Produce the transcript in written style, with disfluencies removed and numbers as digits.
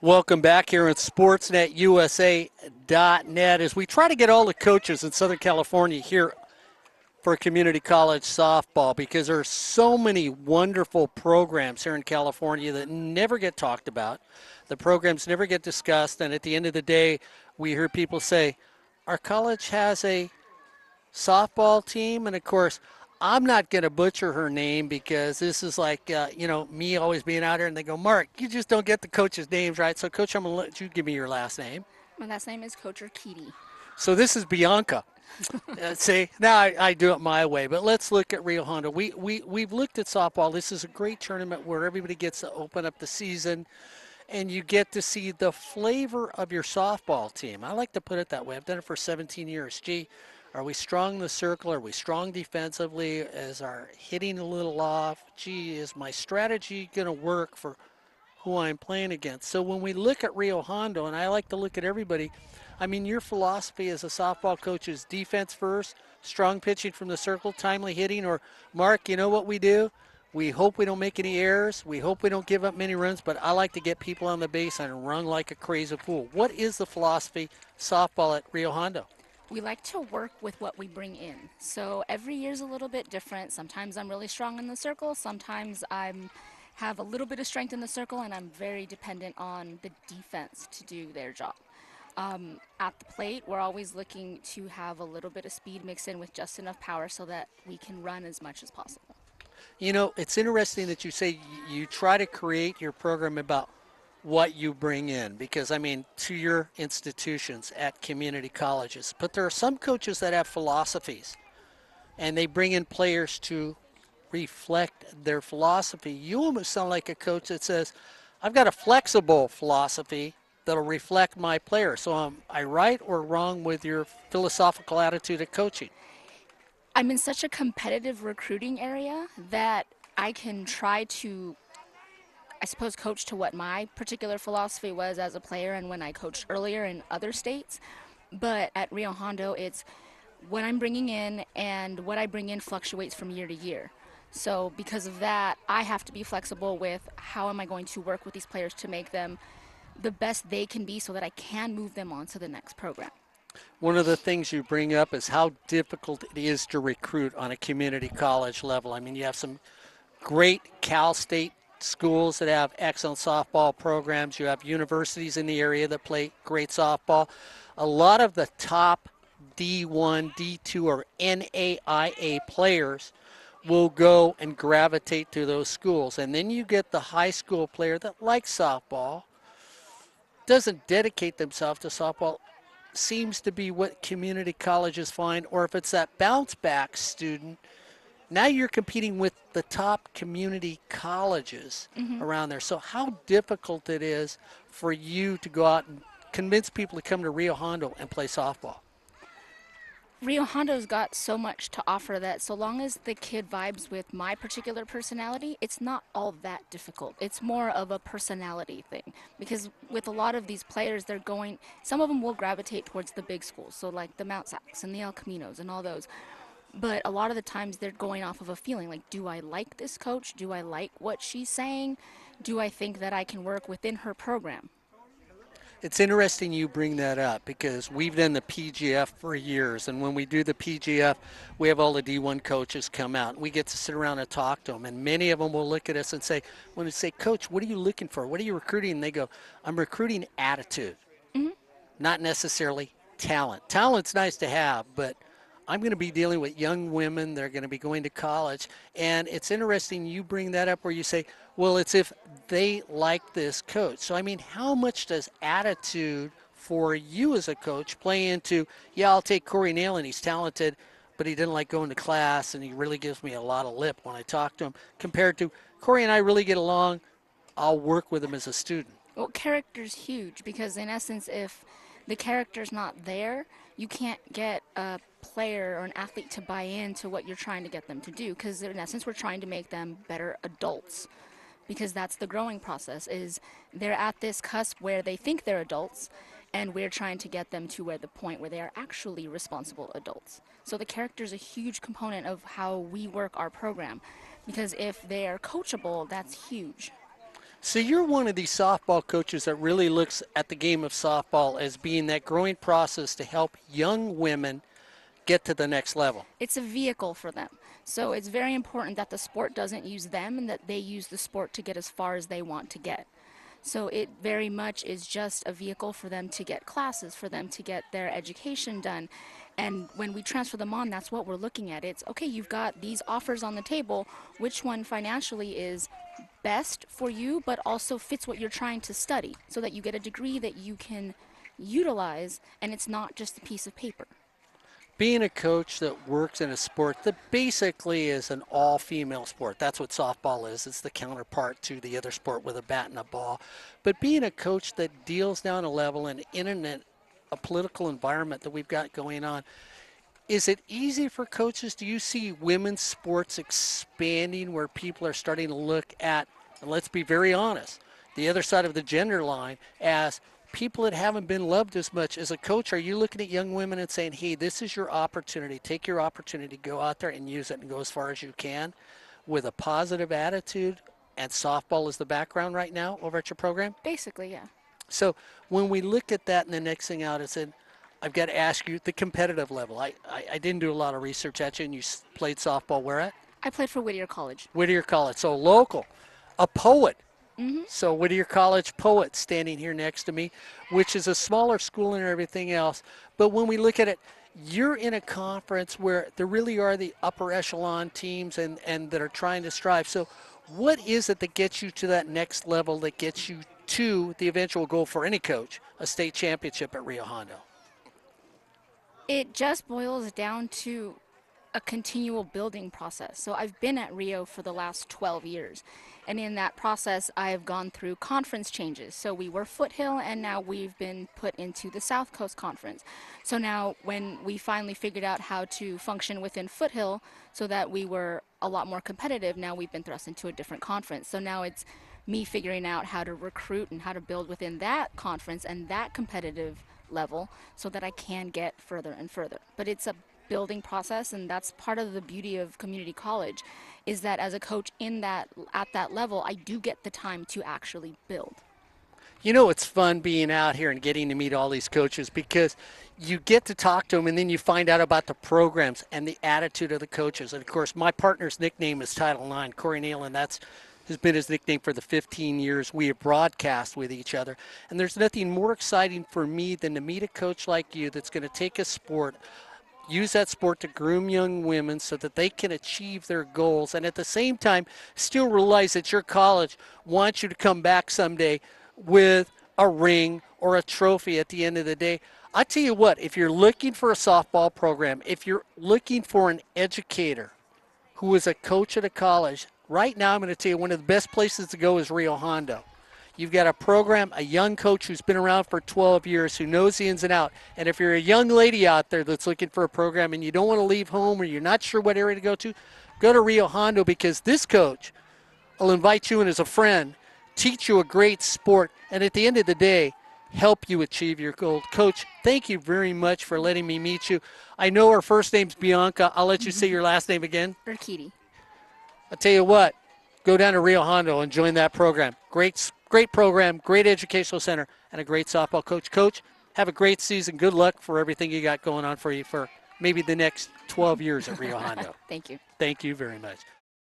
Welcome back here at SportsNetUSA.net as we try to get all the coaches in Southern California here for community college softball because there are so many wonderful programs here in California that never get talked about. The programs never get discussed, and at the end of the day, we hear people say, our college has a softball team, and of course, I'm not going to butcher her name because this is like, me always being out here, and they go, Mark, you just don't get the coaches' names right. So, Coach, I'm going to let you give me your last name. My last name is Coach Urquidi. So this is Bianca. See, now I do it my way. But let's look at Rio Hondo. We've looked at softball. This is a great tournament where everybody gets to open up the season, and you get to see the flavor of your softball team. I like to put it that way. I've done it for 17 years. Gee, are we strong in the circle? Are we strong defensively? Is our hitting a little off? Gee, is my strategy going to work for who I'm playing against? So when we look at Rio Hondo, and I like to look at everybody, I mean, your philosophy as a softball coach is defense first, strong pitching from the circle, timely hitting, or Mark, you know what we do? We hope we don't make any errors. We hope we don't give up many runs, but I like to get people on the base and run like a crazy fool. What is the philosophy softball at Rio Hondo? We like to work with what we bring in. So every year's a little bit different. Sometimes I'm really strong in the circle. Sometimes I'm have a little bit of strength in the circle, and I'm very dependent on the defense to do their job. At the plate, we're always looking to have a little bit of speed mixed in with just enough power so that we can run as much as possible. You know, it's interesting that you say you try to create your program about what you bring in because, I mean, to your institutions at community colleges, but there are some coaches that have philosophies and they bring in players to reflect their philosophy. You almost sound like a coach that says, I've got a flexible philosophy that'll reflect my players. So am I right or wrong with your philosophical attitude at coaching? I'm in such a competitive recruiting area that I can try to, I suppose, coach to what my particular philosophy was as a player and when I coached earlier in other states. But at Rio Hondo, it's what I'm bringing in, and what I bring in fluctuates from year to year. So because of that, I have to be flexible with how am I going to work with these players to make them the best they can be so that I can move them on to the next program. One of the things you bring up is how difficult it is to recruit on a community college level. I mean, you have some great Cal State schools that have excellent softball programs. You have universities in the area that play great softball. A lot of the top D1, D2, or NAIA players will go and gravitate to those schools. And then you get the high school player that likes softball, doesn't dedicate themselves to softball, seems to be what community colleges find, or if it's that bounce back student, now you're competing with the top community colleges Mm-hmm. around there. So how difficult it is for you to go out and convince people to come to Rio Hondo and play softball. Rio Hondo's got so much to offer that so long as the kid vibes with my particular personality, it's not all that difficult. It's more of a personality thing. Because with a lot of these players, some of them will gravitate towards the big schools, so like the Mount Sacs and the El Caminos and all those. But a lot of the times they're going off of a feeling like, do I like this coach? Do I like what she's saying? Do I think that I can work within her program? It's interesting you bring that up because we've done the PGF for years, and when we do the PGF, we have all the D1 coaches come out. We get to sit around and talk to them, and many of them will look at us and say, when we say, Coach, what are you looking for? What are you recruiting? And they go, I'm recruiting attitude, Hmm. not necessarily talent. Talent's nice to have, but I'm going to be dealing with young women. They're going to be going to college. And it's interesting you bring that up where you say, well, it's if they like this coach. So, I mean, how much does attitude for you as a coach play into, yeah, I'll take Corey Nail and he's talented, but he didn't like going to class and he really gives me a lot of lip when I talk to him, compared to Corey and I really get along. I'll work with him as a student. Well, character's huge because, in essence, if the character's not there, you can't get a player or an athlete to buy into what you're trying to get them to do. Because, in essence, we're trying to make them better adults. Because that's the growing process, is they're at this cusp where they think they're adults, and we're trying to get them to where the point where they are actually responsible adults. So the character's a huge component of how we work our program. Because if they are coachable, that's huge. So you're one of these softball coaches that really looks at the game of softball as being that growing process to help young women get to the next level. It's a vehicle for them. So it's very important that the sport doesn't use them and that they use the sport to get as far as they want to get. So it very much is just a vehicle for them to get classes, for them to get their education done. And when we transfer them on, that's what we're looking at. It's okay, you've got these offers on the table. Which one financially is best for you, but also fits what you're trying to study so that you get a degree that you can utilize and it's not just a piece of paper. Being a coach that works in a sport that basically is an all-female sport. That's what softball is. It's the counterpart to the other sport with a bat and a ball. But being a coach that deals down a level and in a political environment that we've got going on, is it easy for coaches? Do you see women's sports expanding where people are starting to look at, and let's be very honest, the other side of the gender line as people that haven't been loved as much? As a coach, are you looking at young women and saying, hey, this is your opportunity. Take your opportunity, go out there and use it and go as far as you can with a positive attitude, and softball is the background right now over at your program? Basically, yeah. So when we look at that and the next thing out is in, I've got to ask you the competitive level. I didn't do a lot of research at you, and you played softball where at? I played for Whittier College. Whittier College. So local, a poet. Mm-hmm. So Whittier College poet standing here next to me, which is a smaller school and everything else. But when we look at it, you're in a conference where there really are the upper echelon teams and that are trying to strive. So what is it that gets you to that next level, that gets you to the eventual goal for any coach, a state championship at Rio Hondo? It just boils down to a continual building process. So I've been at Rio for the last 12 years. And in that process, I've gone through conference changes. So we were Foothill, and now we've been put into the South Coast Conference. So now when we finally figured out how to function within Foothill so that we were a lot more competitive, now we've been thrust into a different conference. So now it's me figuring out how to recruit and how to build within that conference and that competitive level so that I can get further and further. But it's a building process, and that's part of the beauty of community college, is that as a coach at that level, I do get the time to actually build. You know, it's fun being out here and getting to meet all these coaches because you get to talk to them and then you find out about the programs and the attitude of the coaches. And of course, my partner's nickname is Title IX, Corey Neal, and that's has been his nickname for the 15 years we have broadcast with each other. And there's nothing more exciting for me than to meet a coach like you that's going to take a sport, use that sport to groom young women so that they can achieve their goals, and at the same time still realize that your college wants you to come back someday with a ring or a trophy at the end of the day. I tell you what, if you're looking for a softball program, if you're looking for an educator who is a coach at a college, right now I'm going to tell you one of the best places to go is Rio Hondo. You've got a program, a young coach who's been around for 12 years, who knows the ins and outs. And if you're a young lady out there that's looking for a program and you don't want to leave home or you're not sure what area to go to Rio Hondo, because this coach will invite you in as a friend, teach you a great sport, and at the end of the day, help you achieve your goal. Coach, thank you very much for letting me meet you. I know her first name's Bianca. I'll let you say your last name again. Urquidi. I'll tell you what, go down to Rio Hondo and join that program. Great program, great educational center, and a great softball coach. Coach, have a great season. Good luck for everything you got going on for you for maybe the next 12 years at Rio Hondo. Thank you. Thank you very much.